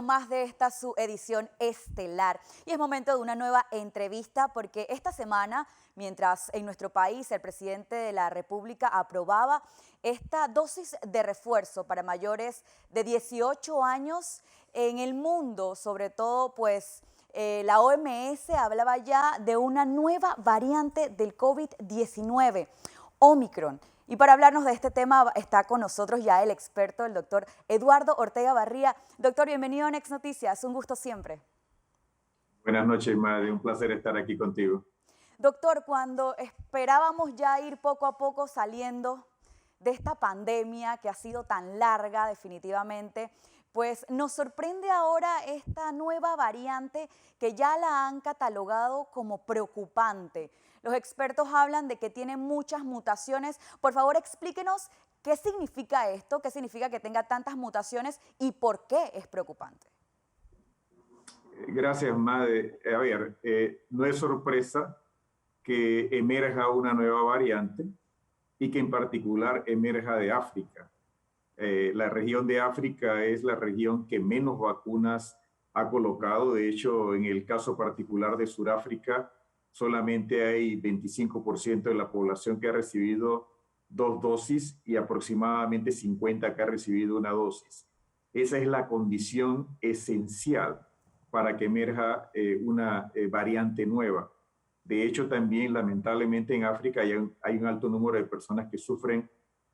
más de esta su edición estelar. Y es momento de una nueva entrevista porque esta semana, mientras en nuestro país el presidente de la República aprobaba esta dosis de refuerzo para mayores de 18 años en el mundo, sobre todo pues la OMS hablaba ya de una nueva variante del COVID-19, Omicron. Y para hablarnos de este tema está con nosotros ya el experto, el doctor Eduardo Ortega Barría. Doctor, bienvenido a Next Noticias, un gusto siempre. Buenas noches, Madre, un placer estar aquí contigo. Doctor, cuando esperábamos ya ir poco a poco saliendo de esta pandemia que ha sido tan larga definitivamente, pues nos sorprende ahora esta nueva variante que ya la han catalogado como preocupante. Los expertos hablan de que tiene muchas mutaciones. Por favor, explíquenos qué significa esto, qué significa que tenga tantas mutaciones y por qué es preocupante. Gracias, Madre. A ver, no es sorpresa que emerja una nueva variante y que en particular emerja de África. La región de África es la región que menos vacunas ha colocado. De hecho, en el caso particular de Sudáfrica, solamente hay 25% de la población que ha recibido 2 dosis y aproximadamente 50 que ha recibido una dosis. Esa es la condición esencial para que emerja una variante nueva. De hecho, también lamentablemente en África hay un alto número de personas que sufren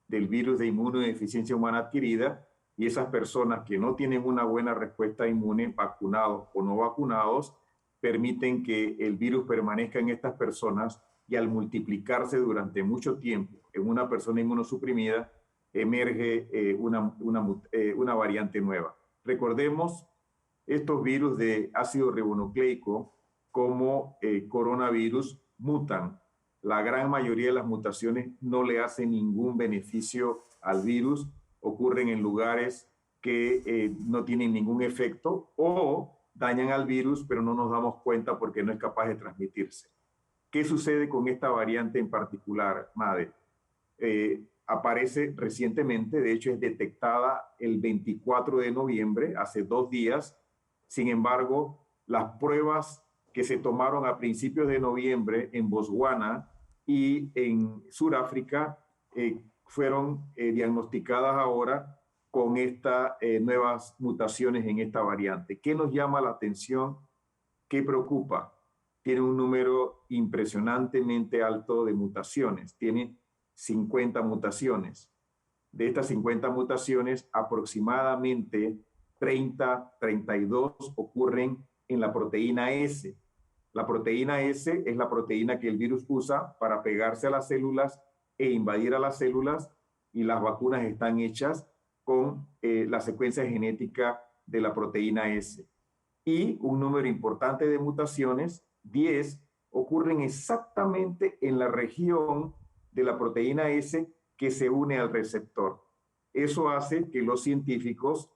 del virus de inmunodeficiencia humana adquirida, y esas personas que no tienen una buena respuesta inmune, vacunados o no vacunados, permiten que el virus permanezca en estas personas y al multiplicarse durante mucho tiempo en una persona inmunosuprimida, emerge una variante nueva. Recordemos estos virus de ácido ribonucleico como coronavirus mutan. La gran mayoría de las mutaciones no le hacen ningún beneficio al virus, ocurren en lugares que no tienen ningún efecto o dañan al virus, pero no nos damos cuenta porque no es capaz de transmitirse. ¿Qué sucede con esta variante en particular, MADE? Aparece recientemente, de hecho es detectada el 24 de noviembre, hace 2 días. Sin embargo, las pruebas que se tomaron a principios de noviembre en Botswana y en Sudáfrica fueron diagnosticadas ahora con estas nuevas mutaciones en esta variante. ¿Qué nos llama la atención? ¿Qué preocupa? Tiene un número impresionantemente alto de mutaciones. Tiene 50 mutaciones. De estas 50 mutaciones, aproximadamente 32 ocurren en la proteína S. La proteína S es la proteína que el virus usa para pegarse a las células e invadir a las células, y las vacunas están hechas con la secuencia genética de la proteína S. Y un número importante de mutaciones, 10, ocurren exactamente en la región de la proteína S que se une al receptor. Eso hace que los científicos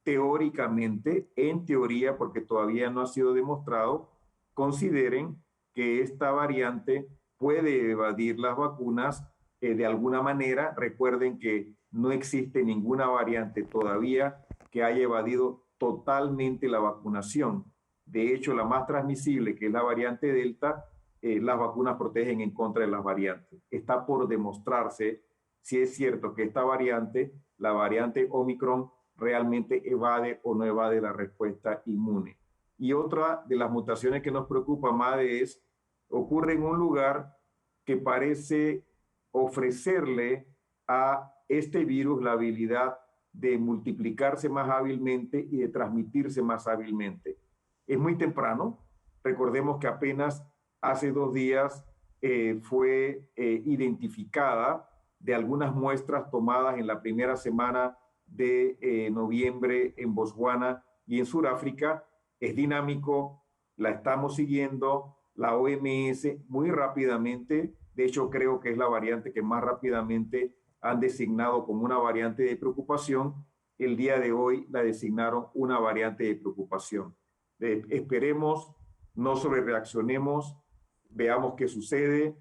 teóricamente, en teoría, porque todavía no ha sido demostrado, consideren que esta variante puede evadir las vacunas de alguna manera. Recuerden que no existe ninguna variante todavía que haya evadido totalmente la vacunación. De hecho, la más transmisible, que es la variante Delta, las vacunas protegen en contra de las variantes. Está por demostrarse si es cierto que esta variante, la variante Omicron, realmente evade o no evade la respuesta inmune. Y otra de las mutaciones que nos preocupa, Made, ocurre en un lugar que parece ofrecerle a este virus la habilidad de multiplicarse más hábilmente y de transmitirse más hábilmente. Es muy temprano. Recordemos que apenas hace 2 días fue identificada de algunas muestras tomadas en la primera semana de noviembre en Botswana y en Sudáfrica. Es dinámico, la estamos siguiendo, la OMS muy rápidamente, de hecho creo que es la variante que más rápidamente han designado como una variante de preocupación. El día de hoy la designaron una variante de preocupación. Esperemos, no sobrereaccionemos, veamos qué sucede.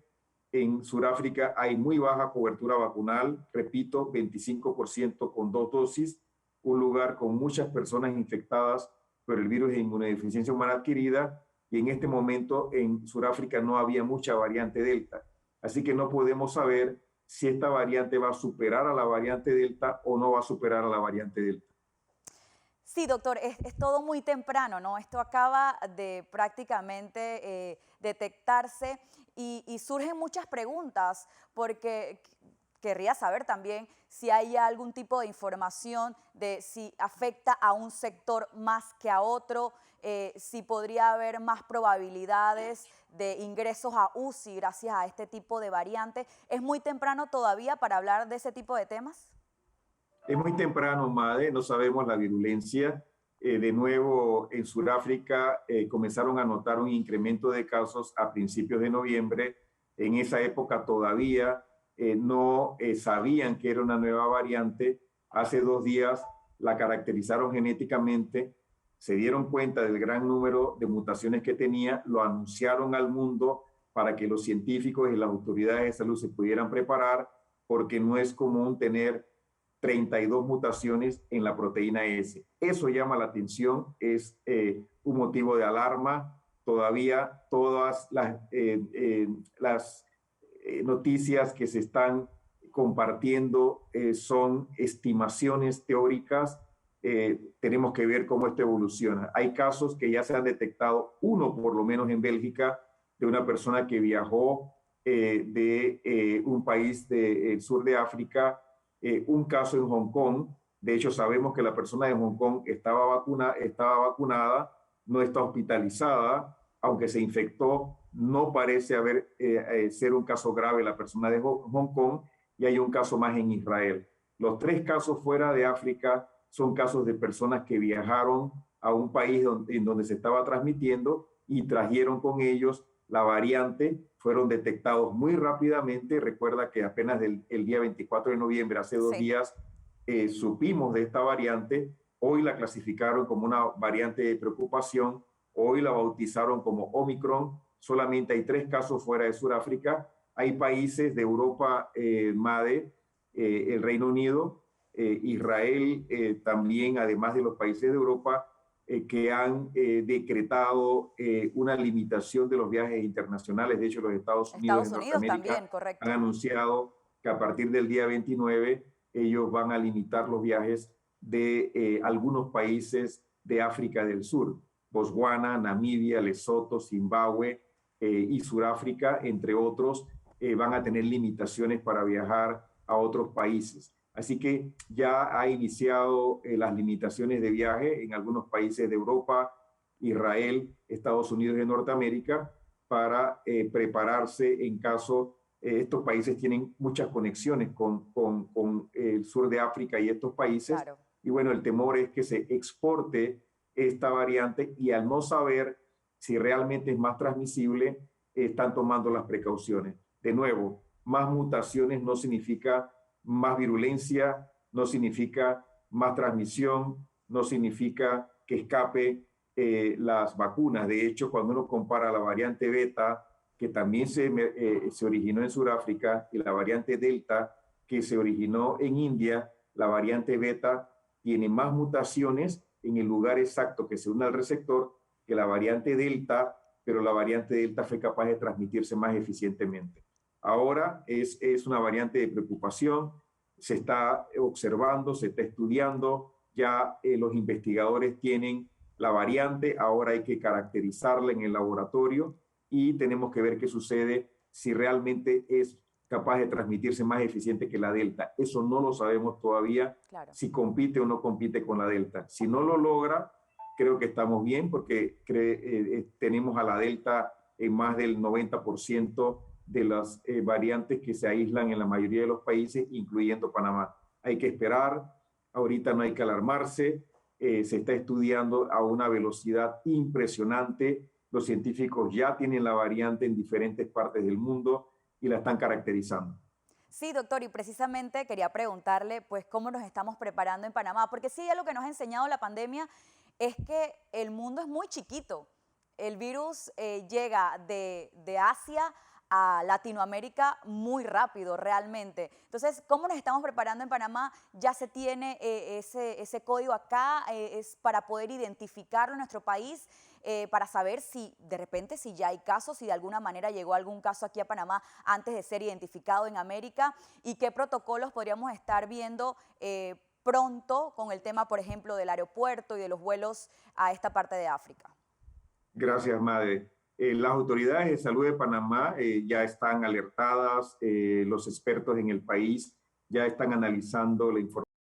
En Sudáfrica hay muy baja cobertura vacunal, repito, 25% con 2 dosis, un lugar con muchas personas infectadas por el virus de inmunodeficiencia humana adquirida, y en este momento en Sudáfrica no había mucha variante Delta. Así que no podemos saber si esta variante va a superar a la variante Delta o no va a superar a la variante Delta. Sí, doctor, es todo muy temprano, ¿no? Esto acaba de prácticamente detectarse y surgen muchas preguntas porque querría saber también si hay algún tipo de información de si afecta a un sector más que a otro, si podría haber más probabilidades de ingresos a UCI gracias a este tipo de variantes. ¿Es muy temprano todavía para hablar de ese tipo de temas? Es muy temprano, Made, no sabemos la virulencia. De nuevo, en Sudáfrica comenzaron a notar un incremento de casos a principios de noviembre. En esa época todavía no sabían que era una nueva variante. Hace 2 días la caracterizaron genéticamente, se dieron cuenta del gran número de mutaciones que tenía, lo anunciaron al mundo para que los científicos y las autoridades de salud se pudieran preparar, porque no es común tener 32 mutaciones en la proteína S. Eso llama la atención, es un motivo de alarma. Todavía todas las noticias que se están compartiendo son estimaciones teóricas. Tenemos que ver cómo esto evoluciona. Hay casos que ya se han detectado, uno por lo menos en Bélgica, de una persona que viajó de un país del sur de África, un caso en Hong Kong. De hecho, sabemos que la persona de Hong Kong estaba vacunada, no está hospitalizada, aunque se infectó, no parece ser un caso grave la persona de Hong Kong, y hay un caso más en Israel. Los 3 casos fuera de África son casos de personas que viajaron a un país en donde se estaba transmitiendo y trajeron con ellos la variante. Fueron detectados muy rápidamente. Recuerda que apenas el día 24 de noviembre, hace 2 días, supimos de esta variante. Hoy la clasificaron como una variante de preocupación. Hoy la bautizaron como Omicron. Solamente hay 3 casos fuera de Sudáfrica. Hay países de Europa, MADE, el Reino Unido, Israel, también, además de los países de Europa, que han decretado una limitación de los viajes internacionales. De hecho, los Estados Unidos de Estados Unidos Norteamérica también, han correcto. anunciado que a partir del día 29 ellos van a limitar los viajes de algunos países de África del Sur: Botswana, Namibia, Lesoto, Zimbabue y Sudáfrica, entre otros, van a tener limitaciones para viajar a otros países. Así que ya ha iniciado las limitaciones de viaje en algunos países de Europa, Israel, Estados Unidos de Norteamérica, para prepararse en caso. Estos países tienen muchas conexiones con el sur de África y estos países. Claro. Y bueno, el temor es que se exporte esta variante, y al no saber si realmente es más transmisible, están tomando las precauciones. De nuevo, más mutaciones no significa más virulencia, no significa más transmisión, no significa que escape las vacunas. De hecho, cuando uno compara la variante beta, que también se originó en Sudáfrica, y la variante delta, que se originó en India, la variante beta tiene más mutaciones en el lugar exacto que se une al receptor que la variante delta, pero la variante delta fue capaz de transmitirse más eficientemente. Ahora es una variante de preocupación, se está observando, se está estudiando, ya los investigadores tienen la variante, ahora hay que caracterizarla en el laboratorio y tenemos que ver qué sucede, si realmente es capaz de transmitirse más eficiente que la delta. Eso no lo sabemos todavía, Claro. si compite o no compite con la delta. Si no lo logra, creo que estamos bien, porque tenemos a la delta en más del 90% de las variantes que se aíslan en la mayoría de los países, incluyendo Panamá. Hay que esperar, ahorita no hay que alarmarse, se está estudiando a una velocidad impresionante. Los científicos ya tienen la variante en diferentes partes del mundo y la están caracterizando. Sí, doctor, y precisamente quería preguntarle, pues, cómo nos estamos preparando en Panamá, porque sí, lo que nos ha enseñado la pandemia es que el mundo es muy chiquito. El virus llega de Asia a Latinoamérica muy rápido realmente. Entonces, ¿cómo nos estamos preparando en Panamá? Ya se tiene ese código acá, es para poder identificarlo en nuestro país, para saber si de repente si ya hay casos, si de alguna manera llegó algún caso aquí a Panamá antes de ser identificado en América, y qué protocolos podríamos estar viendo pronto con el tema, por ejemplo, del aeropuerto y de los vuelos a esta parte de África. Gracias, Madre. Las autoridades de salud de Panamá ya están alertadas, los expertos en el país ya están analizando la información